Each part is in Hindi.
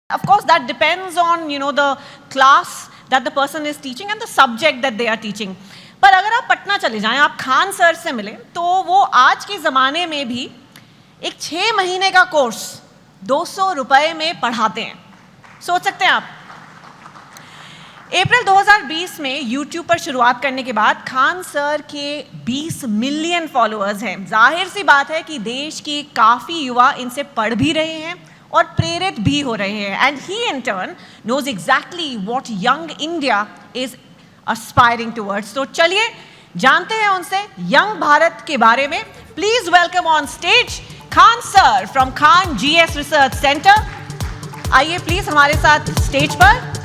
Of course, that depends on, the class that the person is teaching and the subject that they are teaching. पर अगर आप पटना चले जाएं, आप खान सर से मिले, तो वो आज के ज़माने में भी एक 6 महीने का कोर्स 200 रुपए में पढ़ाते हैं। सोच सकते हैं आप। अप्रैल 2020 में YouTube पर शुरुआत करने के बाद खान सर के 20 मिलियन फॉलोअर्स हैं। जाहिर सी बात है कि देश की काफ़ी युवा इनसे पढ़ भी रहे हैं और प्रेरित भी हो रहे हैं। And he in turn knows exactly what young India is aspiring towards. तो चलिए जानते हैं उनसे यंग भारत के बारे में। Please welcome on stage Khan sir from Khan GS research centre. आइए प्लीज हमारे साथ स्टेज पर।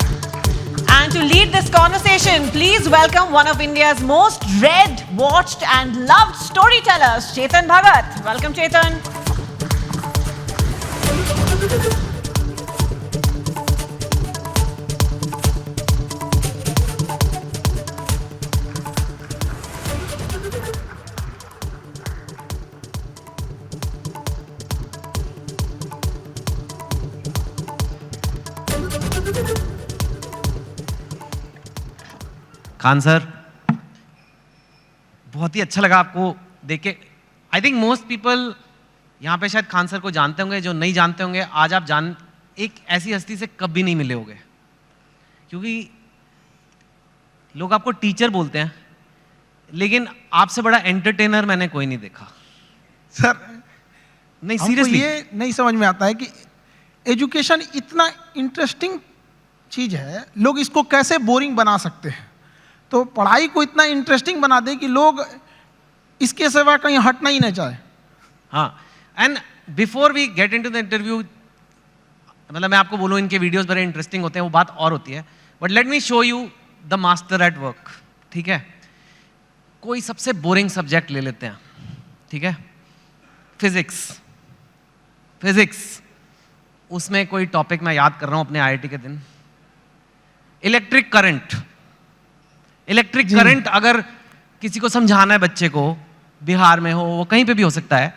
And to lead this conversation, please welcome one of India's most read, watched and loved storytellers, Chetan Bhagat. Welcome, Chetan. Khan sir, बहुत ही अच्छा लगा आपको देख के। आई थिंक मोस्ट पीपल यहाँ पे शायद खान सर को जानते होंगे, जो नहीं जानते होंगे आज आप एक ऐसी हस्ती से कभी नहीं मिले होंगे, क्योंकि लोग आपको टीचर बोलते हैं, लेकिन आपसे बड़ा एंटरटेनर मैंने कोई नहीं देखा। सर नहीं, सीरियसली ये नहीं समझ में आता है कि एजुकेशन इतना इंटरेस्टिंग चीज है, लोग इसको कैसे बोरिंग बना सकते हैं। तो पढ़ाई को इतना इंटरेस्टिंग बना दे कि लोग इसके सिवा कहीं हटना ही नहीं चाहे। हाँ, and before we get into the interview, मतलब मैं आपको बोलूँ इनके वीडियोस बड़े इंटरेस्टिंग होते हैं, वो बात और होती है, but let me show you the master at work. ठीक है, कोई सबसे बोरिंग सब्जेक्ट ले लेते हैं, ठीक है, फिजिक्स, उसमें कोई टॉपिक मैं याद कर रहा हूँ अपने IIT के दिन, इलेक्ट्रिक करंट अगर किसी को समझाना है बच्चे को, बिहार में हो, वो कहीं पे भी हो सकता है,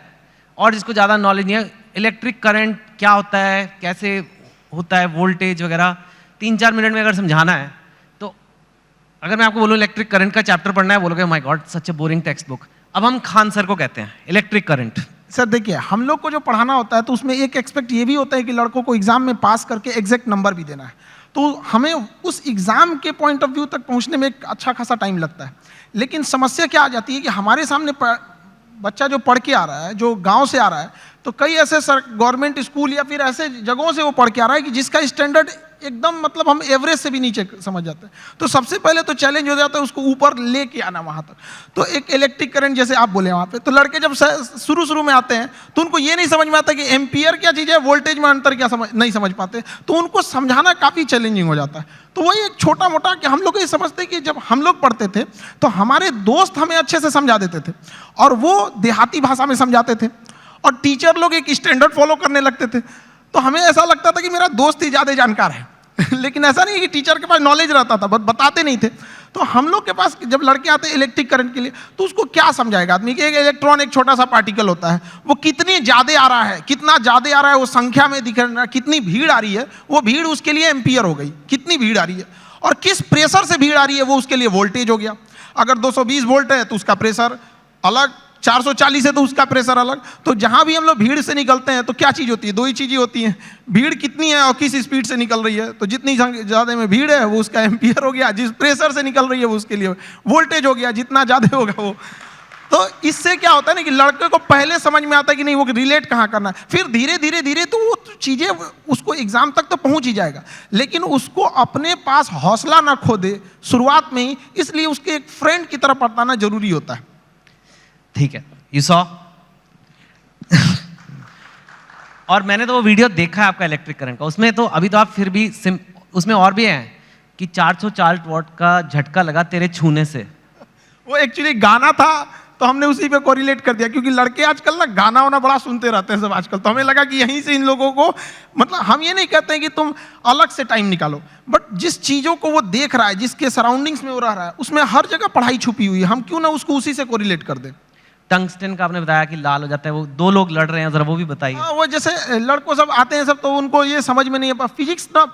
और जिसको ज़्यादा नॉलेज नहीं है, इलेक्ट्रिक करंट क्या होता है, कैसे होता है, वोल्टेज वगैरह 3-4 मिनट में अगर समझाना है, तो अगर मैं आपको बोलूँ इलेक्ट्रिक करंट का चैप्टर पढ़ना है, बोलोगे my God such A boring text book. अब हम खान सर को कहते हैं इलेक्ट्रिक करंट। सर देखिए, हम लोग को जो पढ़ाना होता है तो उसमें एक एक्सपेक्ट ये भी होता है कि लड़कों को एग्जाम में पास करके एग्जैक्ट नंबर भी देना है, तो हमें उस एग्जाम के पॉइंट ऑफ व्यू तक पहुंचने में एक अच्छा खासा टाइम लगता है। लेकिन समस्या क्या आ जाती है कि हमारे सामने बच्चा जो पढ़ के आ रहा है, जो गांव से आ रहा है, तो कई ऐसे गवर्नमेंट स्कूल या फिर ऐसे जगहों से वो पढ़ के आ रहा है कि जिसका स्टैंडर्ड एकदम मतलब हम एवरेज से भी नीचे समझ जाते हैं। तो सबसे पहले तो चैलेंज हो जाता है उसको ऊपर लेके आना वहाँ तक। तो एक इलेक्ट्रिक करंट जैसे आप बोले वहाँ पे, तो लड़के जब शुरू में आते हैं तो उनको ये नहीं समझ में आता कि एम्पियर क्या चीज़ है, वोल्टेज में अंतर क्या नहीं समझ पाते, तो उनको समझाना काफ़ी चैलेंजिंग हो जाता है। तो वही एक छोटा मोटा कि हम लोग ये समझते हैं कि जब हम लोग पढ़ते थे तो हमारे दोस्त हमें अच्छे से समझा देते थे, और वो देहाती भाषा में समझाते थे, और टीचर लोग एक स्टैंडर्ड फॉलो करने लगते थे। तो हमें ऐसा लगता था कि मेरा दोस्त ही ज़्यादा जानकार है लेकिन ऐसा नहीं कि टीचर के पास नॉलेज रहता था, बस बताते नहीं थे। तो हम लोग के पास जब लड़के आते हैं इलेक्ट्रिक करंट के लिए, तो उसको क्या समझाएगा आदमी कि एक इलेक्ट्रॉन एक छोटा सा पार्टिकल होता है, वो कितनी ज़्यादा आ रहा है, कितना ज़्यादा आ रहा है, वो संख्या में दिख रहा है, कितनी भीड़ आ रही है, वो भीड़ उसके लिए एम्पियर हो गई, कितनी भीड़ आ रही है, और किस प्रेशर से भीड़ आ रही है वो उसके लिए वोल्टेज हो गया। अगर 220 वोल्ट है तो उसका प्रेशर अलग, 440 है तो उसका प्रेशर अलग। तो जहां भी हम लोग भीड़ से निकलते हैं तो क्या चीज़ होती है, दो ही चीज़ें होती हैं, भीड़ कितनी है और किस स्पीड से निकल रही है। तो जितनी ज़्यादा में भीड़ है वो उसका एम्पियर हो गया, जिस प्रेशर से निकल रही है वो उसके लिए वोल्टेज हो गया, जितना ज़्यादा होगा वो। तो इससे क्या होता है ना कि लड़के को पहले समझ में आता है कि नहीं वो रिलेट कहाँ करना है, फिर धीरे धीरे तो वो चीज़ें उसको एग्जाम तक तो पहुँच ही जाएगा, लेकिन उसको अपने पास हौसला ना खो दे शुरुआत में ही, इसलिए उसके एक फ्रेंड की तरह पढ़ाना जरूरी होता है। ठीक है, यू सॉ और मैंने तो वो वीडियो देखा है आपका इलेक्ट्रिक करंट का, उसमें तो अभी तो आप फिर भी उसमें और भी हैं कि 440 वॉट का झटका लगा तेरे छूने से। वो एक्चुअली गाना था, तो हमने उसी पे कोरिलेट कर दिया, क्योंकि लड़के आजकल ना गाना वाना बड़ा सुनते रहते हैं सब आजकल, तो हमें लगा कि यहीं से इन लोगों को, मतलब हम ये नहीं कहते हैं कि तुम अलग से टाइम निकालो, बट जिस चीज़ों को वो देख रहा है, जिसके सराउंडिंग्स में वो रह रहा है, उसमें हर जगह पढ़ाई छुपी हुई है, हम क्यों ना उसको उसी से कोरिलेट कर दें। टंगस्टन का आपने बताया कि लाल हो जाता है, वो दो लोग लड़ रहे हैं, जरा वो भी बताइए। हाँ, वो जैसे लड़कों सब आते हैं सब, तो उनको ये समझ में नहीं है फिजिक्स ना।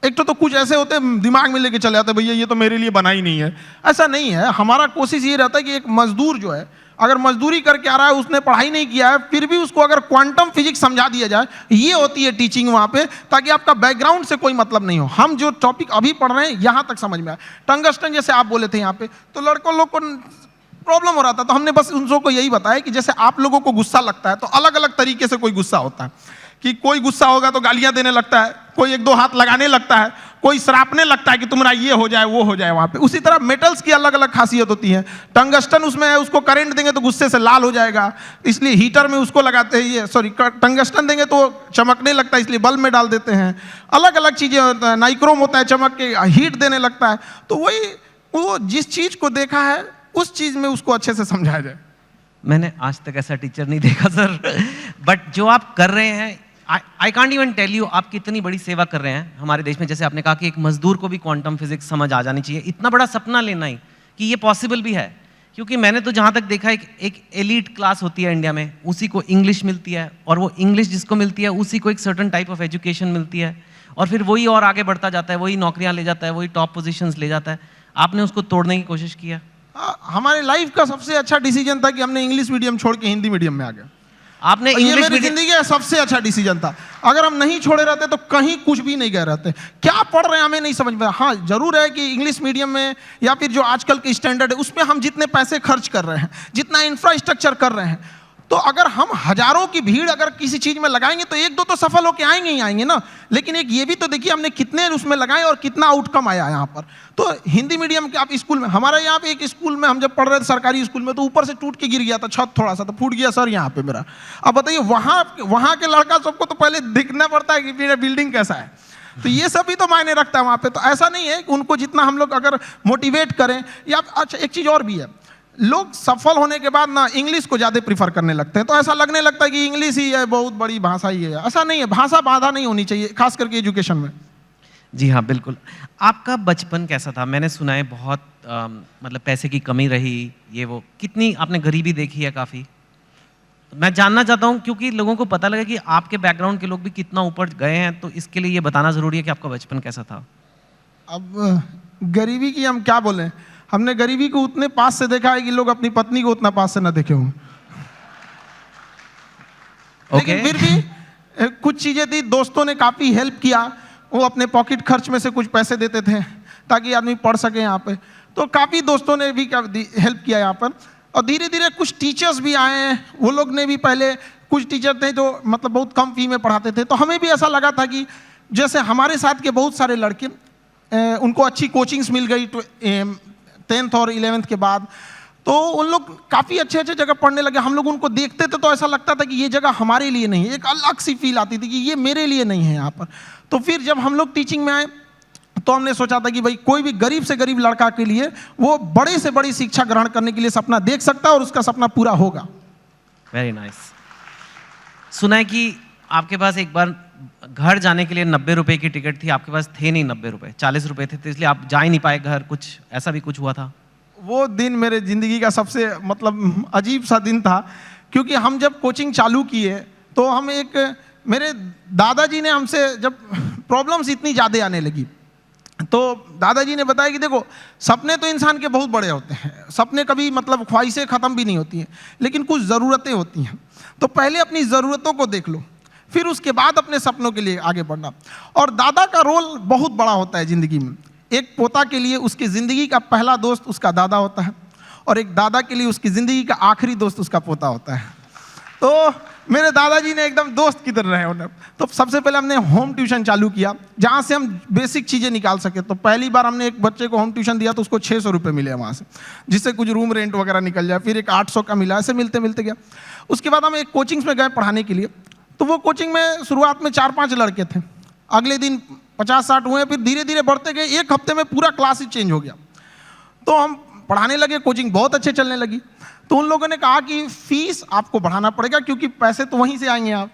एक तो कुछ ऐसे होते हैं दिमाग में लेके चले आते हैं, भैया ये तो मेरे लिए बना ही नहीं है। ऐसा नहीं है। हमारा कोशिश ये रहता है कि एक मजदूर जो है, अगर मजदूरी करके आ रहा है, उसने पढ़ाई नहीं किया है, फिर भी उसको अगर क्वांटम फिजिक्स समझा दिया जाए, ये होती है टीचिंग वहाँ पे, ताकि आपका बैकग्राउंड से कोई मतलब नहीं हो। हम जो टॉपिक अभी पढ़ रहे हैं यहाँ तक समझ में आए। टंगस्टन जैसे आप बोले थे यहाँ पे, तो लड़कों लोग को प्रॉब्लम हो रहा था, तो हमने बस उन को यही बताया कि जैसे आप लोगों को गुस्सा लगता है, तो अलग अलग तरीके से कोई गुस्सा होता है। कि कोई गुस्सा होगा तो गालियां देने लगता है, कोई एक दो हाथ लगाने लगता है, कोई सरापने लगता है कि तुम्हारा ये हो जाए वो हो जाए वहां पे। उसी तरह मेटल्स की अलग अलग खासियत होती है। टंगस्टन उसमें है, उसको करंट देंगे तो गुस्से से लाल हो जाएगा, इसलिए हीटर में उसको लगाते हैं। ये सॉरी, टंगस्टन देंगे तो चमकने लगता है, इसलिए बल्ब में डाल देते हैं। अलग अलग चीजें होता है। नाइक्रोम होता है, चमक के हीट देने लगता है। तो वही, वो जिस चीज को देखा है उस चीज में उसको अच्छे से समझाया जाए। मैंने आज तक ऐसा टीचर नहीं देखा सर, बट जो आप कर रहे हैं, I can't even tell you आप कितनी बड़ी सेवा कर रहे हैं हमारे देश में। जैसे आपने कहा कि एक मजदूर को भी क्वांटम फिजिक्स समझ आ जानी चाहिए, इतना बड़ा सपना लेना ही कि ये पॉसिबल भी है। क्योंकि मैंने तो जहाँ तक देखा एक एलीट क्लास होती है इंडिया में, उसी को इंग्लिश मिलती है, और वो इंग्लिश जिसको मिलती है उसी को एक सर्टन टाइप ऑफ एजुकेशन मिलती है, और फिर वही और आगे बढ़ता जाता है, वही नौकरियाँ ले जाता है, वही टॉप पोजिशंस ले जाता है। आपने उसको तोड़ने की कोशिश किया। हमारे लाइफ का सबसे अच्छा डिसीजन था कि हमने इंग्लिश मीडियम छोड़ के हिंदी मीडियम में आ गए। आपने ये इंग्लिश मेरी जिंदगी का सबसे अच्छा डिसीजन था। अगर हम नहीं छोड़े रहते तो कहीं कुछ भी नहीं गए रहते। क्या पढ़ रहे हैं हमें नहीं समझ में। हाँ, जरूर है कि इंग्लिश मीडियम में या फिर जो आजकल के स्टैंडर्ड है उसमें हम जितने पैसे खर्च कर रहे हैं, जितना इंफ्रास्ट्रक्चर कर रहे हैं, तो अगर हम हजारों की भीड़ अगर किसी चीज में लगाएंगे तो एक दो तो सफल होके आएंगे ही आएंगे ना। लेकिन एक ये भी तो देखिए हमने कितने उसमें लगाए और कितना आउटकम आया यहाँ पर। तो हिंदी मीडियम के आप स्कूल में, हमारे यहाँ पे एक स्कूल में हम जब पढ़ रहे थे सरकारी स्कूल में, तो ऊपर से टूट के गिर गया था छत, थोड़ा सा तो फूट गया सर यहाँ पे मेरा। अब बताइए वहाँ के लड़का सबको तो पहले दिखना पड़ता है कि मेरा बिल्डिंग कैसा है। तो ये सब भी तो मायने रखता है वहाँ पे। तो ऐसा नहीं है कि उनको जितना हम लोग अगर मोटिवेट करें या। अच्छा, एक चीज़ और भी है, लोग सफल होने के बाद ना इंग्लिश को ज़्यादा प्रीफर करने लगते हैं। तो ऐसा लगने लगता है कि इंग्लिश ही है, बहुत बड़ी भाषा ही है। ऐसा नहीं है, भाषा बाधा नहीं होनी चाहिए, खास करके एजुकेशन में। जी हाँ, बिल्कुल। आपका बचपन कैसा था? मैंने सुना है बहुत मतलब पैसे की कमी रही, ये वो, कितनी आपने गरीबी देखी है काफ़ी। मैं जानना चाहता हूँ क्योंकि लोगों को पता लगे कि आपके बैकग्राउंड के लोग भी कितना ऊपर गए हैं, तो इसके लिए ये बताना ज़रूरी है कि आपका बचपन कैसा था। अब गरीबी की हम क्या बोलें, हमने गरीबी को उतने पास से देखा है कि लोग अपनी पत्नी को उतना पास से ना देखे होंगे। लेकिन फिर भी कुछ चीजें थी, दोस्तों ने काफी हेल्प किया। वो अपने पॉकेट खर्च में से कुछ पैसे देते थे ताकि आदमी पढ़ सके यहाँ पे। तो काफी दोस्तों ने भी हेल्प किया यहाँ पर। और धीरे धीरे कुछ टीचर्स भी आए हैं, वो लोग ने भी, पहले कुछ टीचर थे जो मतलब बहुत कम फी में पढ़ाते थे। तो हमें भी ऐसा लगा था कि जैसे हमारे साथ के बहुत सारे लड़के, उनको अच्छी कोचिंग्स मिल गई 10th और 11th के बाद, तो उन लोग काफ़ी अच्छे अच्छे जगह पढ़ने लगे। हम लोग उनको देखते थे तो ऐसा लगता था कि ये जगह हमारे लिए नहीं है, एक अलग सी फील आती थी कि ये मेरे लिए नहीं है यहाँ पर। तो फिर जब हम लोग टीचिंग में आए तो हमने सोचा था कि भाई कोई भी गरीब से गरीब लड़का के लिए वो बड़े से बड़ी शिक्षा ग्रहण करने के लिए सपना देख सकता है और उसका सपना पूरा होगा। Very nice. सुना है कि आपके पास एक बार घर जाने के लिए 90 रुपए की टिकट थी, आपके पास थे नहीं 90 रुपए, 40 रुपए थे, तो इसलिए आप जा ही नहीं पाए घर। कुछ ऐसा भी कुछ हुआ था? वो दिन मेरे ज़िंदगी का सबसे मतलब अजीब सा दिन था, क्योंकि हम जब कोचिंग चालू किए तो हम मेरे दादाजी ने हमसे, जब प्रॉब्लम्स इतनी ज़्यादा आने लगी तो दादाजी ने बताया कि देखो, सपने तो इंसान के बहुत बड़े होते हैं, सपने कभी मतलब ख्वाहिशें ख़त्म भी नहीं होती हैं, लेकिन कुछ ज़रूरतें होती हैं। तो पहले अपनी ज़रूरतों को देख लो, फिर उसके बाद अपने सपनों के लिए आगे बढ़ना। और दादा का रोल बहुत बड़ा होता है ज़िंदगी में। एक पोता के लिए उसकी ज़िंदगी का पहला दोस्त उसका दादा होता है, और एक दादा के लिए उसकी ज़िंदगी का आखिरी दोस्त उसका पोता होता है। तो मेरे दादाजी ने एकदम दोस्त की तरह रहे उन्हें। तो सबसे पहले हमने होम ट्यूशन चालू किया, जहाँ से हम बेसिक चीज़ें निकाल सके। तो पहली बार हमने एक बच्चे को होम ट्यूशन दिया तो उसको 600 रुपये मिले वहाँ से, जिससे कुछ रूम रेंट वगैरह निकल जाए। फिर एक 800 का मिला, ऐसे मिलते मिलते गया। उसके बाद हम एक कोचिंग्स में गए पढ़ाने के लिए। तो वो कोचिंग में शुरुआत में 4-5 लड़के थे, अगले दिन 50-60 हुए, फिर धीरे धीरे बढ़ते गए। एक हफ्ते में पूरा क्लास ही चेंज हो गया। तो हम पढ़ाने लगे, कोचिंग बहुत अच्छे चलने लगी। तो उन लोगों ने कहा कि फीस आपको बढ़ाना पड़ेगा क्योंकि पैसे तो वहीं से आएंगे आप।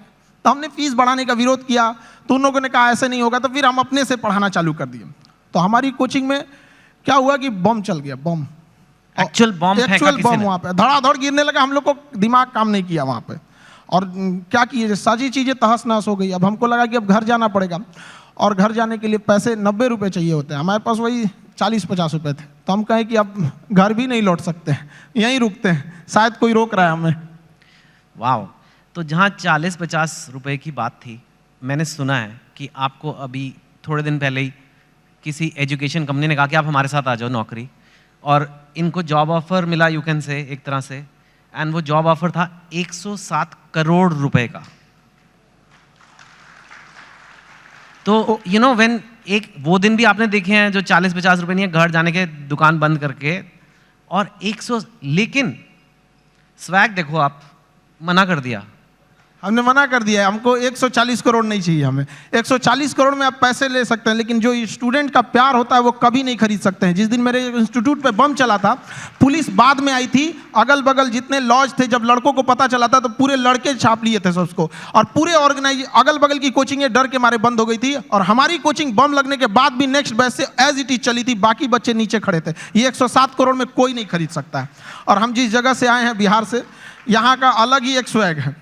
तो हमने फीस बढ़ाने का विरोध किया, तो उन लोगों ने कहा ऐसे नहीं होगा। तो फिर हम अपने से पढ़ाना चालू कर दिए। तो हमारी कोचिंग में क्या हुआ कि बम चल गया, बम। एक्चुअल बॉम्ब फेंका एक्चुअल किसी बॉम्ब ने। वहाँ पे धड़ाधड़ गिरने लगा, हम लोग को दिमाग काम नहीं किया वहाँ पे। और क्या किए, सारी चीज़ें तहस नहस हो गई। अब हमको लगा कि अब घर जाना पड़ेगा, और घर जाने के लिए पैसे 90 रुपये चाहिए होते हैं, हमारे पास वही 40-50 रुपये थे। तो हम कहें कि अब घर भी नहीं लौट सकते, यहीं रुकते हैं, शायद कोई रोक रहा है हमें। वाह, तो जहाँ 40-50 रुपए की बात थी, मैंने सुना है कि आपको अभी थोड़े दिन पहले ही किसी एजुकेशन कंपनी ने कहा कि आप हमारे साथ आ जाओ नौकरी, और इनको जॉब ऑफर मिला, यू कैन से, एक तरह से, एंड वो जॉब ऑफर था 107 करोड़ रुपए का। तो यू नो व्हेन, एक वो दिन भी आपने देखे हैं जो 40-50 रुपए नहीं है, घर जाने के दुकान बंद करके, और 100, लेकिन स्वैग देखो, आप मना कर दिया। हमने मना कर दिया है, हमको 140 करोड़ नहीं चाहिए हमें। 140 करोड़ में आप पैसे ले सकते हैं, लेकिन जो स्टूडेंट का प्यार होता है वो कभी नहीं खरीद सकते हैं। जिस दिन मेरे इंस्टीट्यूट पे बम चला था, पुलिस बाद में आई थी, अगल बगल जितने लॉज थे, जब लड़कों को पता चला था तो पूरे लड़के छाप लिए थे सबको, और पूरे ऑर्गेनाइज अगल बगल की कोचिंगें डर के मारे बंद हो गई थी, और हमारी कोचिंग बम लगने के बाद भी नेक्स्ट बैच से एज इट इज चली थी, बाकी बच्चे नीचे खड़े थे। ये 107 करोड़ में कोई नहीं खरीद सकता है। और हम जिस जगह से आए हैं, बिहार से, यहाँ का अलग ही एक स्वैग है।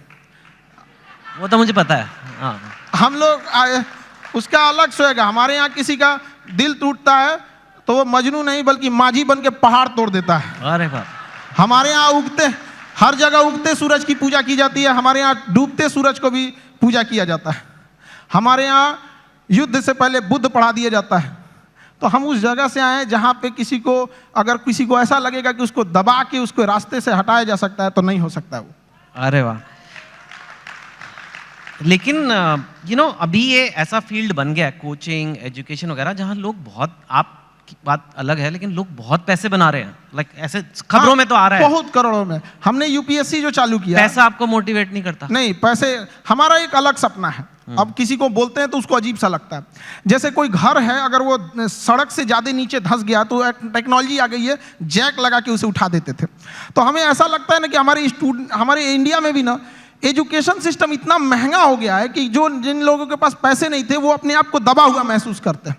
वो तो मुझे पता है, हाँ। हम लोग उसका अलग स्वैग है। हमारे यहाँ किसी का दिल टूटता है तो वो मजनू नहीं बल्कि माझी बन के पहाड़ तोड़ देता है। अरे बाप, हमारे यहाँ हर जगह उगते सूरज की पूजा की जाती है, हमारे यहाँ डूबते सूरज को भी पूजा किया जाता है। हमारे यहाँ युद्ध से पहले बुद्ध पढ़ा दिया जाता है। तो हम उस जगह से आए हैं जहाँ पे अगर किसी को ऐसा लगेगा कि उसको दबा के उसको रास्ते से हटाया जा सकता है, तो नहीं हो सकता है वो। अरे वाह। लेकिन यू नो अभी ये ऐसा फील्ड बन गया है, कोचिंग, एजुकेशन वगैरह, जहाँ लोग बहुत, आपकी बात अलग है, लेकिन लोग बहुत पैसे बना रहे हैं, लाइक ऐसे खबरों में तो आ रहा है। बहुत करोड़ों में। हमने यूपीएससी जो चालू किया, पैसा आपको मोटिवेट नहीं करता? नहीं, पैसे हमारा एक अलग सपना है। अब किसी को बोलते हैं तो उसको अजीब सा लगता है। जैसे कोई घर है, अगर वो सड़क से ज़्यादा नीचे धंस गया तो एक टेक्नोलॉजी आ गई है, जैक लगा के उसे उठा देते थे। तो हमें ऐसा लगता है ना कि हमारे इंडिया में भी ना एजुकेशन सिस्टम इतना महंगा हो गया है कि जिन लोगों के पास पैसे नहीं थे वो अपने आप को दबा हुआ महसूस करते हैं।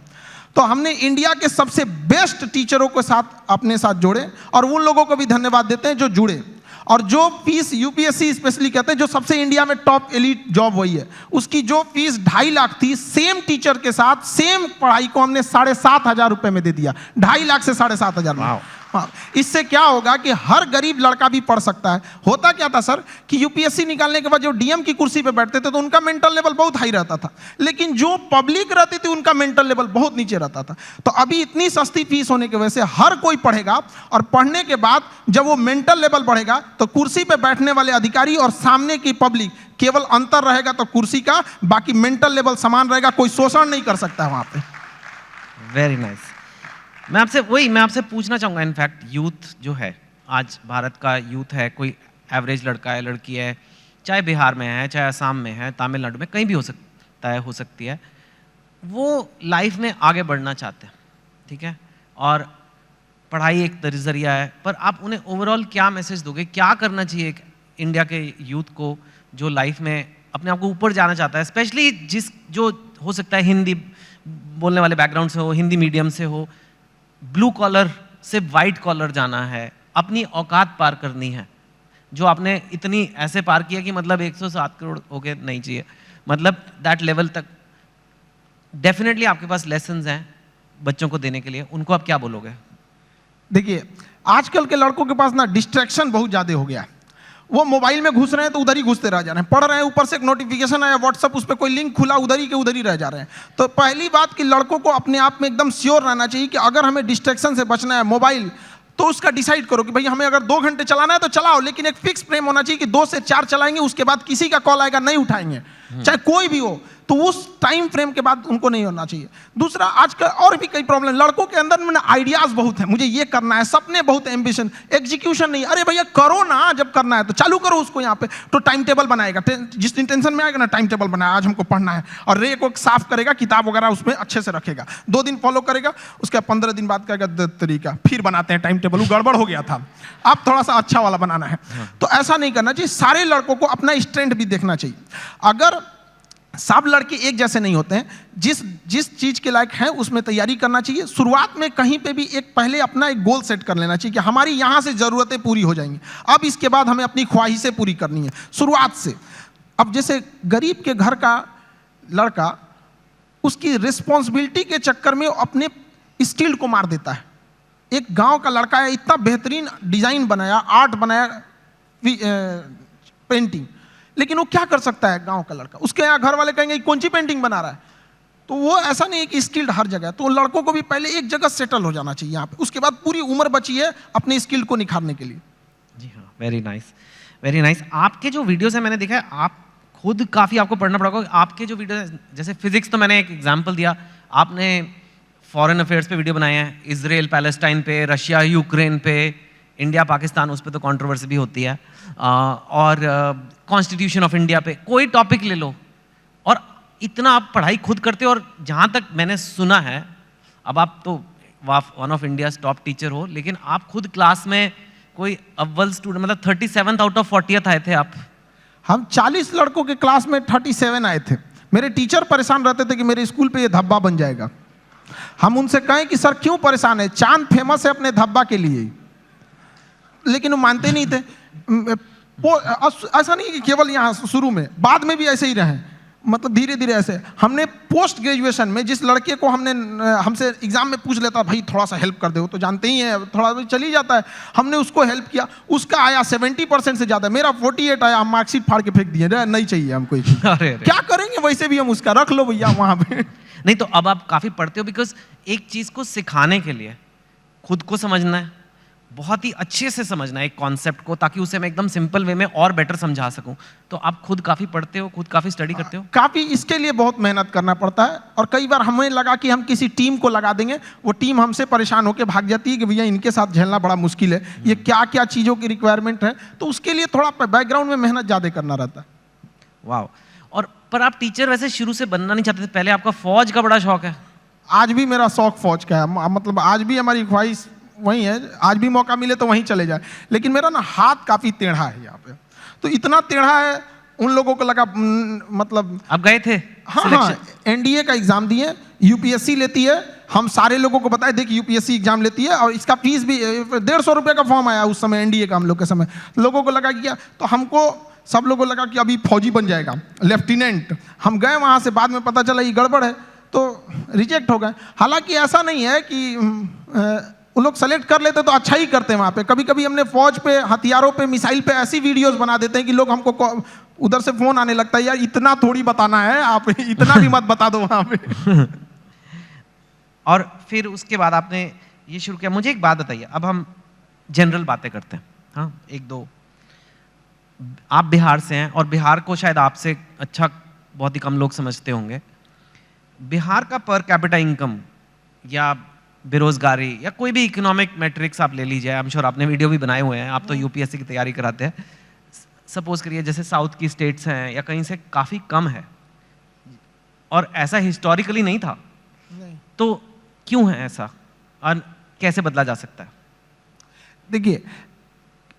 तो हमने इंडिया के सबसे बेस्ट टीचरों के साथ अपने साथ जोड़े, और उन लोगों को भी धन्यवाद देते हैं जो जुड़े। और जो फीस यूपीएससी स्पेशली कहते हैं, जो सबसे इंडिया में टॉप एलीट जॉब वही है, उसकी जो फीस 2.5 लाख थी, सेम टीचर के साथ सेम पढ़ाई को हमने 7,500 रुपए में दे दिया। 2.5 लाख से 7,500 में। हाँ, इससे क्या होगा कि हर गरीब लड़का भी पढ़ सकता है। होता क्या था सर कि यूपीएससी निकालने के बाद जो डीएम की कुर्सी पे बैठते थे तो उनका मेंटल लेवल बहुत हाई रहता था, लेकिन जो पब्लिक रहती थी उनका मेंटल लेवल बहुत नीचे रहता था। तो अभी इतनी सस्ती फीस होने की वजह से हर कोई पढ़ेगा, और पढ़ने के बाद जब वो मेंटल लेवल बढ़ेगा तो कुर्सी पे बैठने वाले अधिकारी और सामने की पब्लिक, केवल अंतर रहेगा तो कुर्सी का, बाकी मेंटल लेवल समान रहेगा, कोई शोषण नहीं कर सकता है वहां पे। Very nice. मैं आपसे पूछना चाहूँगा, इनफैक्ट यूथ जो है, आज भारत का यूथ है, कोई एवरेज लड़का है, लड़की है, चाहे बिहार में है, चाहे असम में है, तमिलनाडु में, कहीं भी हो सकती है, वो लाइफ में आगे बढ़ना चाहते हैं, ठीक है, और पढ़ाई एक जरिया है, पर आप उन्हें ओवरऑल क्या मैसेज दोगे? क्या करना चाहिए इंडिया के यूथ को जो लाइफ में अपने आप को ऊपर जाना चाहता है, स्पेशली जो हो सकता है हिंदी बोलने वाले बैकग्राउंड से हो, हिंदी मीडियम से हो, ब्लू कॉलर से वाइट कॉलर जाना है, अपनी औकात पार करनी है, जो आपने इतनी ऐसे पार किया कि मतलब 107 करोड़ हो गए नहीं चाहिए, मतलब दैट लेवल तक डेफिनेटली आपके पास लेसन्स हैं बच्चों को देने के लिए, उनको आप क्या बोलोगे? देखिए, आजकल के लड़कों के पास ना डिस्ट्रैक्शन बहुत ज़्यादा हो गया है। वो मोबाइल में घुस रहे हैं तो उधर ही घुसते रह जा रहे हैं, पढ़ रहे हैं, ऊपर से एक नोटिफिकेशन आया व्हाट्सएप, उस पर कोई लिंक खुला, उधर ही के उधर ही रह जा रहे हैं। तो पहली बात कि लड़कों को अपने आप में एकदम श्योर रहना चाहिए कि अगर हमें डिस्ट्रैक्शन से बचना है मोबाइल, तो उसका डिसाइड करो कि भाई हमें अगर 2 घंटे चलाना है तो चलाओ, लेकिन एक फिक्स फ्रेम होना चाहिए कि 2 से 4 चलाएंगे, उसके बाद किसी का कॉल आएगा नहीं उठाएंगे, चाहे कोई भी हो, तो उस टाइम फ्रेम के बाद उनको नहीं होना चाहिए। दूसरा, आजकल और भी कई प्रॉब्लम, लड़कों के अंदर में आइडियाज बहुत है, मुझे ये करना है, सपने बहुत, एम्बिशन, एग्जीक्यूशन नहीं। अरे भैया करो ना, जब करना है तो चालू करो उसको। यहाँ पे तो टाइम टेबल बनाएगा, जिस दिन टेंशन में आएगा ना, टाइम टेबल बनाया, आज हमको पढ़ना है, और रे को साफ करेगा, किताब वगैरह उसमें अच्छे से रखेगा, 2 दिन फॉलो करेगा, उसके 15 दिन बाद कहेगा तरीका, फिर बनाते हैं टाइम टेबल, वो गड़बड़ हो गया था, अब थोड़ा सा अच्छा वाला बनाना है। तो ऐसा नहीं करना चाहिए। सारे लड़कों को अपना स्ट्रेंथ भी देखना चाहिए। अगर सब लड़के एक जैसे नहीं होते हैं। जिस जिस चीज़ के लायक हैं उसमें तैयारी करना चाहिए। शुरुआत में कहीं पे भी एक पहले अपना एक गोल सेट कर लेना चाहिए कि हमारी यहाँ से ज़रूरतें पूरी हो जाएंगी, अब इसके बाद हमें अपनी ख्वाहिशें पूरी करनी है शुरुआत से। अब जैसे गरीब के घर का लड़का उसकी रिस्पॉन्सिबिलिटी के चक्कर में अपने स्किल को मार देता है। एक गांव का लड़का है, इतना बेहतरीन डिज़ाइन बनाया, आर्ट बनाया, पेंटिंग, लेकिन वो क्या कर सकता है गांव का लड़का? उसके यहाँ घर वाले कहेंगे कौन सी पेंटिंग बना रहा है। तो वो ऐसा नहीं है कि स्किल्ड हर जगह। तो लड़कों को भी पहले एक जगह सेटल हो जाना चाहिए यहाँ पे, उसके बाद पूरी उम्र बची है अपने स्किल को निखारने के लिए। जी हाँ, वेरी नाइस, वेरी नाइस। आपके जो वीडियोस है मैंने देखा है, आप खुद काफ़ी आपको पढ़ना पड़ेगा। आपके जो वीडियो जैसे फिजिक्स, तो मैंने एक एग्जाम्पल दिया, आपने फॉरेन अफेयर्स पे वीडियो बनाए हैं, इजराइल पैलेस्टाइन पे, रशिया यूक्रेन पे, इंडिया पाकिस्तान, उस पर तो कंट्रोवर्सी भी होती है, और कॉन्स्टिट्यूशन ऑफ इंडिया पे, कोई टॉपिक ले लो, और इतना आप पढ़ाई खुद करते हो। और जहाँ तक मैंने सुना है, अब आप तो one of India's top teacher हो, लेकिन आप खुद क्लास में कोई अव्वल स्टूडेंट, मतलब 37th आउट ऑफ 40th आए थे आप। हम 40 लड़कों के क्लास में 37 आए थे। मेरे टीचर परेशान रहते थे कि मेरे स्कूल पे ये धब्बा बन जाएगा। हम उनसे कहें कि सर क्यों परेशान है, चांद फेमस है अपने धब्बा के लिए, लेकिन वो मानते नहीं थे। ऐसा नहीं कि केवल यहाँ शुरू में, बाद में भी ऐसे ही रहे, मतलब धीरे धीरे ऐसे। हमने पोस्ट ग्रेजुएशन में जिस लड़के को हमसे एग्जाम में पूछ लेता भाई थोड़ा सा हेल्प कर दे, वो तो जानते ही हैं थोड़ा चली जाता है, हमने उसको हेल्प किया, उसका आया 70% से ज़्यादा, मेरा 48 आया, हम मार्कशीट फाड़ के फेंक दिए, नहीं चाहिए हमको। क्या करेंगे, वैसे भी हम उसका रख लो भैया वहाँ पे। नहीं तो अब आप काफ़ी पढ़ते हो, बिकॉज एक चीज़ को सिखाने के लिए खुद को समझना है, बहुत ही अच्छे से समझना है एक कॉन्सेप्ट को, ताकि उसे मैं एकदम सिंपल वे में और बेटर समझा सकूं। तो आप खुद काफ़ी पढ़ते हो, खुद काफ़ी स्टडी करते हो। काफ़ी इसके लिए बहुत मेहनत करना पड़ता है, और कई बार हमें लगा कि हम किसी टीम को लगा देंगे, वो टीम हमसे परेशान होकर भाग जाती है कि भैया इनके साथ झेलना बड़ा मुश्किल है, ये क्या क्या चीज़ों की रिक्वायरमेंट है। तो उसके लिए थोड़ा बैकग्राउंड में मेहनत ज़्यादा करना रहता है। वाह। और पर आप टीचर वैसे शुरू से बनना नहीं चाहते थे, पहले आपका फौज का बड़ा शौक है। आज भी मेरा शौक फौज का है, मतलब आज भी हमारी ख्वाहिश वही है, आज भी मौका मिले तो वहीं चले जाए। लेकिन मेरा ना हाथ काफ़ी टेढ़ा है यहाँ पे, तो इतना टेढ़ा है उन लोगों को लगा, मतलब आप गए थे? हाँ, एनडीए का एग्जाम दिए, यूपीएससी लेती है, हम सारे लोगों को बताए देखिए यूपीएससी एग्जाम लेती है, और इसका फीस भी 150 रुपये का फॉर्म आया उस समय एनडीए का, हम लोग के समय। लोगों को लगा कि तो हमको सब लोगों को लगा कि अभी फौजी बन जाएगा, लेफ्टिनेंट। हम गए वहाँ से, बाद में पता चला ये गड़बड़ है, तो रिजेक्ट हो गए। हालांकि ऐसा नहीं है कि वो लोग सेलेक्ट कर लेते तो अच्छा ही करते हैं वहाँ पे। कभी कभी हमने फौज पे, हथियारों पे, मिसाइल पे ऐसी वीडियोस बना देते हैं कि लोग हमको उधर से फोन आने लगता है, यार इतना थोड़ी बताना है, आप इतना भी मत बता दो वहाँ पे। और फिर उसके बाद आपने ये शुरू किया। मुझे एक बात बताइए, अब हम जनरल बातें करते हैं, हाँ एक दो। आप बिहार से हैं, और बिहार को शायद आपसे अच्छा बहुत ही कम लोग समझते होंगे। बिहार का पर कैपिटा इनकम या बेरोजगारी या कोई भी इकोनॉमिक मैट्रिक्स आप ले लीजिए, आई एम श्योर आपने वीडियो भी बनाए हुए हैं, आप तो यूपीएससी की तैयारी कराते हैं। सपोज करिए जैसे साउथ की स्टेट्स हैं या कहीं से काफ़ी कम है, और ऐसा हिस्टोरिकली नहीं था, तो क्यों है ऐसा और कैसे बदला जा सकता है? देखिए,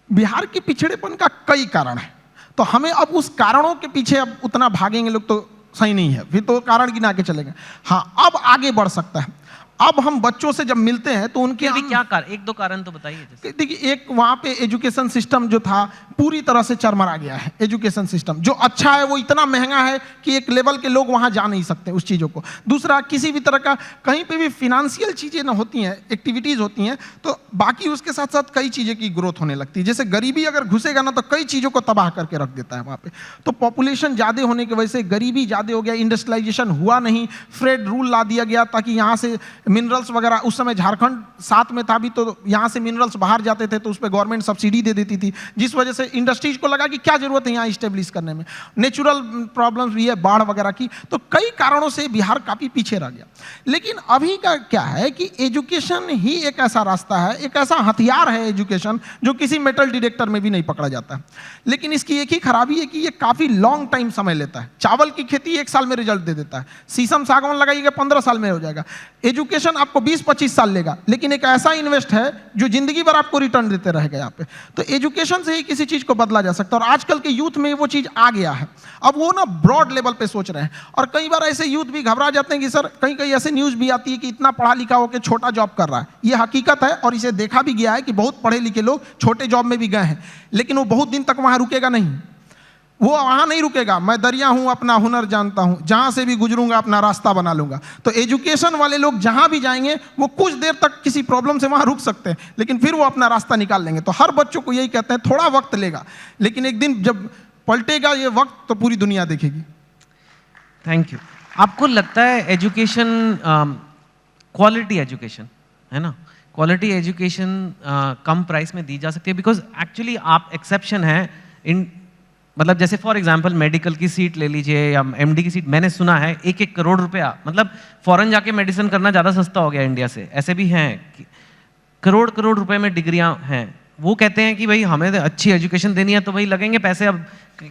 बिहार के पिछड़ेपन का कई कारण है, तो हमें अब उस कारणों के पीछे अब उतना भागेंगे लोग तो सही नहीं है, फिर तो कारण गिना के चलेंगे। हाँ, अब आगे बढ़ सकता है। अब हम बच्चों से जब मिलते हैं तो उनके क्या कारण, एक दो कारण तो बताइए। देखिए, एक वहाँ पे एजुकेशन सिस्टम जो था पूरी तरह से चरमरा गया है। एजुकेशन सिस्टम जो अच्छा है वो इतना महंगा है कि एक लेवल के लोग वहाँ जा नहीं सकते उस चीज़ों को। दूसरा, किसी भी तरह का कहीं पे भी फिनेंशियल चीज़ें ना होती हैं, एक्टिविटीज़ होती हैं, तो बाकी उसके साथ साथ कई चीज़ें की ग्रोथ होने लगती है। जैसे गरीबी अगर घुसेगा ना तो कई चीज़ों को तबाह करके रख देता है वहाँ पे। तो पॉपुलेशन ज़्यादा होने की वजह से गरीबी ज़्यादा हो गया, इंडस्ट्रियलाइजेशन हुआ नहीं, फ्रेड रूल ला दिया गया ताकि यहाँ से मिनरल्स वगैरह, उस समय झारखंड साथ में था भी, तो यहाँ से मिनरल्स बाहर जाते थे तो उस पर गवर्नमेंट सब्सिडी दे देती थी, जिस वजह से इंडस्ट्रीज को लगा कि क्या जरूरत है यहाँ इस्टेब्लिश करने में। नेचुरल प्रॉब्लम्स भी है, बाढ़ वगैरह की, तो कई कारणों से बिहार काफ़ी पीछे रह गया। लेकिन अभी का क्या है कि एजुकेशन ही एक ऐसा रास्ता है, एक ऐसा हथियार है एजुकेशन, जो किसी मेटल डिटेक्टर में भी नहीं पकड़ा जाता है। लेकिन इसकी एक ही खराबी है कि ये काफ़ी लॉन्ग टाइम समय लेता है। चावल की खेती 1 साल में रिजल्ट दे देता है, शीशम सागवान लगाइएगा 15 साल में हो जाएगा। एजुकेशन एजुकेशन आपको 20-25 साल लेगा, लेकिन एक ऐसा इन्वेस्ट है जो जिंदगी भर आपको रिटर्न देते रहेगा यहाँ पे। तो एजुकेशन से ही किसी चीज़ को बदला जा सकता है, और आजकल के यूथ में वो चीज़ आ गया है। अब वो ना ब्रॉड लेवल पे सोच रहे हैं, और कई बार ऐसे यूथ भी घबरा जाते हैं कि सर कहीं कहीं ऐसे न्यूज़ भी आती है कि इतना पढ़ा लिखा होकर छोटा जॉब कर रहा है। ये हकीकत है, और इसे देखा भी गया है कि बहुत पढ़े लिखे लोग छोटे जॉब में भी गए हैं, लेकिन वो बहुत दिन तक वहाँ रुकेगा नहीं। वो वहाँ नहीं रुकेगा, मैं दरिया हूँ अपना हुनर जानता हूँ, जहाँ से भी गुजरूंगा अपना रास्ता बना लूंगा। तो एजुकेशन वाले लोग जहाँ भी जाएंगे वो कुछ देर तक किसी प्रॉब्लम से वहाँ रुक सकते हैं, लेकिन फिर वो अपना रास्ता निकाल लेंगे। तो हर बच्चों को यही कहते हैं, थोड़ा वक्त लेगा, लेकिन एक दिन जब पलटेगा ये वक्त तो पूरी दुनिया देखेगी। Thank you. आपको लगता है एजुकेशन, क्वालिटी एजुकेशन है ना, क्वालिटी एजुकेशन कम प्राइस में दी जा सकती है? बिकॉज एक्चुअली आप एक्सेप्शन है इन, मतलब जैसे फॉर एग्जांपल मेडिकल की सीट ले लीजिए या एमडी की सीट, मैंने सुना है 1-1 करोड़ रुपया, मतलब फॉरेन जाके मेडिसिन करना ज़्यादा सस्ता हो गया इंडिया से। ऐसे भी हैं कि करोड़ रुपए में डिग्रियां हैं। वो कहते हैं कि भाई हमें अच्छी एजुकेशन देनी है तो भाई लगेंगे पैसे, अब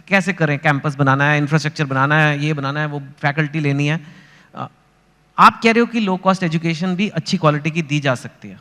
कैसे करें, कैंपस बनाना है, इंफ्रास्ट्रक्चर बनाना है, ये बनाना है, वो फैकल्टी लेनी है। आप कह रहे हो कि लो कॉस्ट एजुकेशन भी अच्छी क्वालिटी की दी जा सकती है?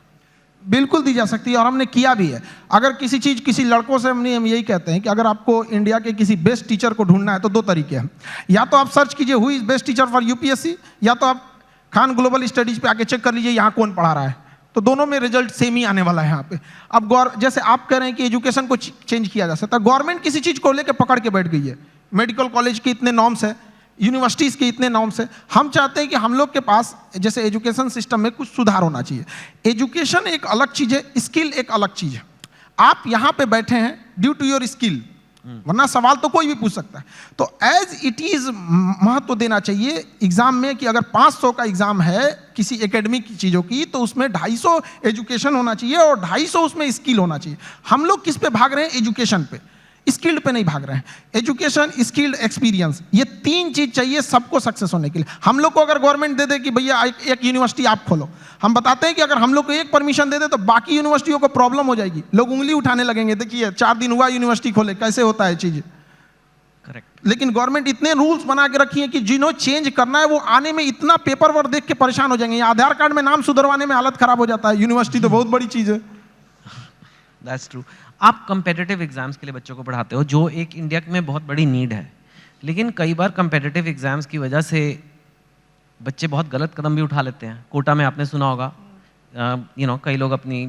बिल्कुल दी जा सकती है, और हमने किया भी है। अगर किसी चीज़, किसी लड़कों से हम यही कहते हैं कि अगर आपको इंडिया के किसी बेस्ट टीचर को ढूंढना है तो 2 तरीके हैं। या तो आप सर्च कीजिए who is best teacher for UPSC, या तो आप खान ग्लोबल स्टडीज पे आके चेक कर लीजिए यहाँ कौन पढ़ा रहा है। तो दोनों में रिजल्ट सेम ही आने वाला है यहाँ पे। अब जैसे आप कह रहे हैं कि एजुकेशन को चेंज किया जा सकता है, गवर्नमेंट किसी चीज़ को लेकर पकड़ के बैठ गई है। मेडिकल कॉलेज के इतने नॉर्म्स है, यूनिवर्सिटीज़ के इतने नॉर्म्स है। हम चाहते हैं कि हम लोग के पास जैसे एजुकेशन सिस्टम में कुछ सुधार होना चाहिए। एजुकेशन एक अलग चीज़ है, स्किल एक अलग चीज़ है। आप यहाँ पे बैठे हैं ड्यू टू योर स्किल, वरना सवाल तो कोई भी पूछ सकता है। तो एज इट इज़ महत्व देना चाहिए एग्जाम में कि अगर 500 का एग्जाम है किसी एकेडमिक चीज़ों की, तो उसमें 250 एजुकेशन होना चाहिए और 250 उसमें स्किल होना चाहिए। हम लोग किस पे भाग रहे हैं? एजुकेशन पे, स्किल्ड पे नहीं भाग रहे हैं। एजुकेशन, स्किल्ड, एक्सपीरियंस, ये 3 चीज चाहिए सबको सक्सेस होने के लिए। हम लोग को अगर गवर्नमेंट दे दे कि भैया एक यूनिवर्सिटी आप खोलो, हम बताते हैं कि अगर हम लोग को एक परमिशन दे दे तो बाकी यूनिवर्सिटियों को प्रॉब्लम हो जाएगी, लोग उंगली उठाने लगेंगे, देखिए 4 दिन हुआ यूनिवर्सिटी खोले, कैसे होता है चीज। करेक्ट। लेकिन गवर्नमेंट इतने रूल्स बना के रखी है कि जिन्हों चेंज करना है वो आने में इतना पेपर वर्क देख के परेशान हो जाएंगे। आधार कार्ड में नाम सुधरवाने में हालत खराब हो जाता है, यूनिवर्सिटी तो बहुत बड़ी चीज है। That's true. आप कंपेटिटिव एग्जाम्स के लिए बच्चों को पढ़ाते हो, जो एक इंडिया में बहुत बड़ी नीड है, लेकिन कई बार कंपेटिटिव एग्जाम्स की वजह से बच्चे बहुत गलत कदम भी उठा लेते हैं। कोटा में आपने सुना होगा, कई लोग अपनी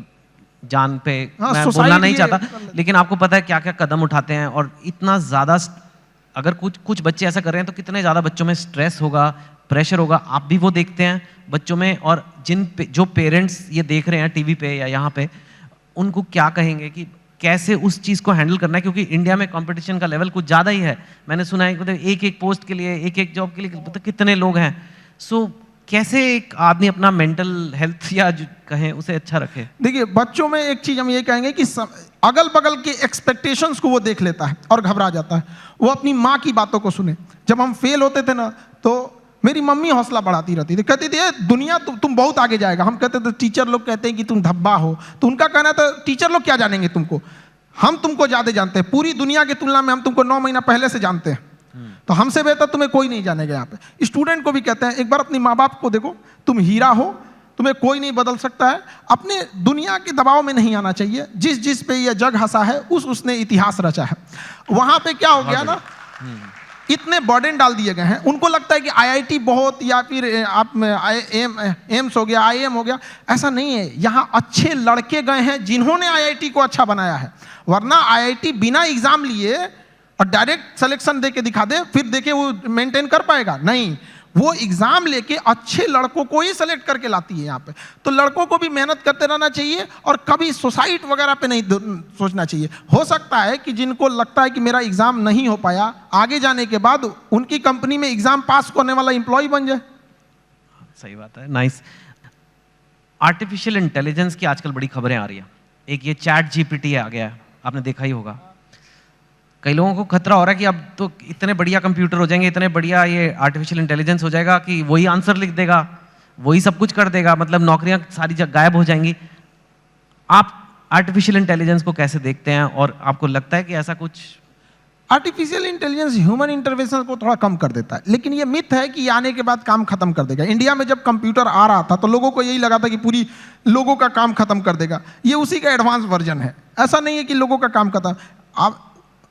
जान पे, मैं बोलना नहीं चाहता, लेकिन आपको पता है क्या क्या कदम उठाते हैं। और इतना ज़्यादा, अगर कुछ बच्चे ऐसा कर रहे हैं तो कितने ज़्यादा बच्चों में स्ट्रेस होगा, प्रेशर होगा। आप भी वो देखते हैं बच्चों में, और जो पेरेंट्स ये देख रहे हैं टीवी पे या यहाँ पे, उनको क्या कहेंगे कि कैसे उस चीज़ को हैंडल करना है? क्योंकि इंडिया में कंपटीशन का लेवल कुछ ज़्यादा ही है। मैंने सुना है मतलब एक पोस्ट के लिए, एक जॉब के लिए मतलब कितने लोग हैं। सो कैसे एक आदमी अपना मेंटल हेल्थ या कहें उसे अच्छा रखे? देखिए, बच्चों में एक चीज़ हम ये कहेंगे कि अगल बगल के एक्सपेक्टेशंस को वो देख लेता है और घबरा जाता है। वो अपनी माँ की बातों को सुने। जब हम फेल होते थे ना, तो मेरी मम्मी हौसला बढ़ाती रहती थी, कहती थी दुनिया तुम बहुत आगे जाएगा। हम कहते थे टीचर लोग कहते हैं कि तुम धब्बा हो, तो उनका कहना था टीचर लोग क्या जानेंगे तुमको, हम तुमको ज़्यादा जानते हैं, पूरी दुनिया की तुलना में हम तुमको 9 महीना पहले से जानते हैं, तो हमसे बेहतर तुम्हें कोई नहीं जानेगा। यहाँ पे स्टूडेंट को भी कहते हैं एक बार अपनी माँ बाप को देखो, तुम हीरा हो, तुम्हें कोई नहीं बदल सकता है। अपने दुनिया के दबाव में नहीं आना चाहिए। जिस पे ये जग हंसा है उसने इतिहास रचा है। वहाँ पे क्या हो गया ना, इतने बर्डन डाल दिए गए हैं। उनको लगता है कि आईआईटी बहुत, या फिर आप एम्स हो गया, आईएम हो गया। ऐसा नहीं है। यहाँ अच्छे लड़के गए हैं जिन्होंने आईआईटी को अच्छा बनाया है, वरना आईआईटी बिना एग्जाम लिए और डायरेक्ट सिलेक्शन दे के दिखा दे, फिर देखे वो मेंटेन कर पाएगा? नहीं, वो एग्जाम लेके अच्छे लड़कों को ही सेलेक्ट करके लाती है यहाँ पे। तो लड़कों को भी मेहनत करते रहना चाहिए और कभी सुसाइड वगैरह पे नहीं सोचना चाहिए। हो सकता है कि जिनको लगता है कि मेरा एग्जाम नहीं हो पाया, आगे जाने के बाद उनकी कंपनी में एग्जाम पास करने वाला एम्प्लॉय बन जाए। सही बात है, नाइस। आर्टिफिशियल इंटेलिजेंस की आजकल बड़ी खबरें आ रही है। एक ये चैट जीपीटी आ गया है, आपने देखा ही होगा। कई लोगों को खतरा हो रहा है कि अब तो इतने बढ़िया कंप्यूटर हो जाएंगे, इतने बढ़िया ये आर्टिफिशियल इंटेलिजेंस हो जाएगा कि वही आंसर लिख देगा, वही सब कुछ कर देगा, मतलब नौकरियां सारी जगह गायब हो जाएंगी। आप आर्टिफिशियल इंटेलिजेंस को कैसे देखते हैं और आपको लगता है कि ऐसा कुछ? आर्टिफिशियल इंटेलिजेंस ह्यूमन इंटरवेंशन को थोड़ा कम कर देता है, लेकिन ये मिथ है कि आने के बाद काम खत्म कर देगा। इंडिया में जब कंप्यूटर आ रहा था तो लोगों को यही लगा था कि पूरी लोगों का काम खत्म कर देगा। ये उसी का एडवांस वर्जन है। ऐसा नहीं है कि लोगों का काम खत्म, आप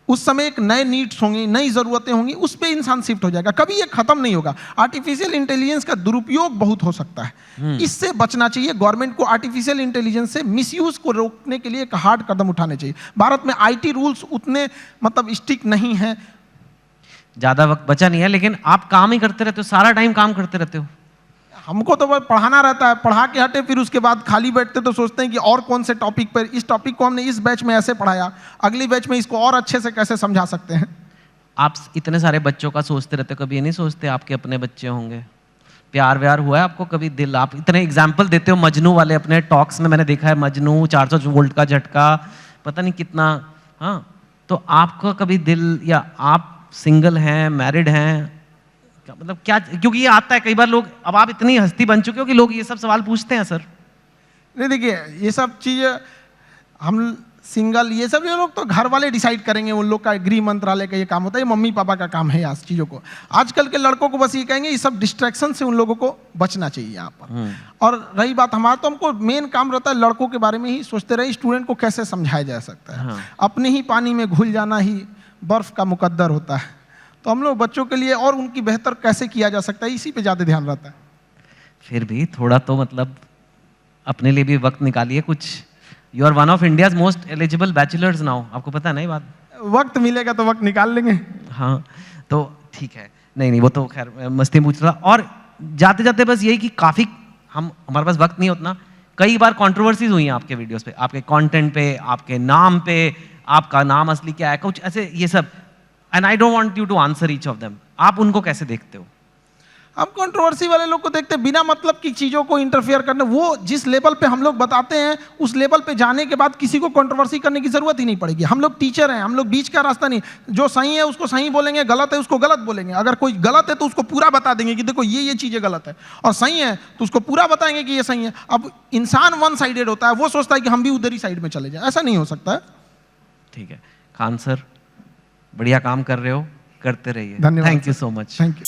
उस समय एक नए नीड्स होंगी, नई ज़रूरतें होंगी, उस पर इंसान शिफ्ट हो जाएगा, कभी ये खत्म नहीं होगा। आर्टिफिशियल इंटेलिजेंस का दुरुपयोग बहुत हो सकता है, इससे बचना चाहिए। गवर्नमेंट को आर्टिफिशियल इंटेलिजेंस से मिसयूज को रोकने के लिए एक हार्ड कदम उठाने चाहिए। भारत में आईटी रूल्स उतने मतलब स्ट्रिक्ट नहीं है। ज़्यादा वक्त बचा नहीं है, लेकिन आप काम ही करते रहते हो, सारा टाइम काम करते रहते हो। हमको तो बस पढ़ाना रहता है, पढ़ा के हटे, फिर उसके बाद खाली बैठते तो सोचते हैं कि और कौन से टॉपिक पर, इस टॉपिक को हमने इस बैच में ऐसे पढ़ाया, अगली बैच में इसको और अच्छे से कैसे समझा सकते हैं। आप इतने सारे बच्चों का सोचते रहते हो, कभी ये नहीं सोचते आपके अपने बच्चे होंगे? प्यार व्यार हुआ है आपको कभी? दिल, आप इतने एग्जाम्पल देते हो मजनू वाले अपने टॉक्स में, मैंने देखा है मजनू 400 वोल्ट का झटका, पता नहीं कितना। हाँ, तो आपका कभी दिल, या आप सिंगल हैं, मैरिड हैं, मतलब क्या? क्योंकि ये आता है कई बार लोग, अब आप इतनी हस्ती बन चुके हो कि लोग ये सब सवाल पूछते हैं सर। नहीं देखिए, ये सब चीज़ हम सिंगल, ये सब ये लोग तो घर वाले डिसाइड करेंगे, उन लोग का गृह मंत्रालय का ये काम होता है, ये मम्मी पापा का काम है आज चीज़ों को। आजकल के लड़कों को बस ये कहेंगे, ये सब डिस्ट्रैक्शन से उन लोगों को बचना चाहिए यहाँ पर। और रही बात हमारा, तो हमको मेन काम रहता है लड़कों के बारे में ही सोचते रहे, स्टूडेंट को कैसे समझाया जा सकता है। अपने ही पानी में घुल जाना ही बर्फ का मुकद्दर होता है, तो हम लोग बच्चों के लिए और उनकी बेहतर कैसे किया जा सकता है, इसी पे ज़्यादा ध्यान रहता है। फिर भी थोड़ा तो मतलब अपने लिए भी वक्त निकालिए कुछ। You are one of India's most eligible bachelors now, आपको पता नहीं बात? वक्त मिलेगा तो वक्त निकाल लेंगे। हाँ, तो ठीक है। नहीं, वो तो खैर मस्ती पूछ रहा। और जाते जाते बस यही कि काफ़ी हमारे पास वक्त नहीं उतना, कई बार कंट्रोवर्सीज हुई हैं आपके वीडियोस पे, आपके कंटेंट पे, आपके नाम पे, आपका नाम असली क्या है, कुछ ऐसे ये सब। And I don't want you to answer each of them. आप उनको कैसे देखते हो? हम कंट्रोवर्सी वाले लोग को देखते हैं, बिना मतलब की चीज़ों को इंटरफेयर करने, वो जिस लेवल पे हम लोग बताते हैं उस लेवल पे जाने के बाद किसी को कंट्रोवर्सी करने की जरूरत ही नहीं पड़ेगी। हम लोग टीचर हैं, हम लोग बीच का रास्ता नहीं, जो सही है उसको सही बोलेंगे, गलत है उसको गलत बोलेंगे। अगर कोई गलत है तो उसको पूरा बता देंगे कि देखो ये चीज़ें गलत है, और सही है तो उसको पूरा बताएंगे कि ये सही है। अब इंसान वन साइडेड होता है, वो सोचता है कि हम भी उधर ही साइड में चले जाए, ऐसा नहीं हो सकता है। ठीक है खान सर, बढ़िया काम कर रहे हो, करते रहिए। धन्यवाद। Thank you so much. Thank you.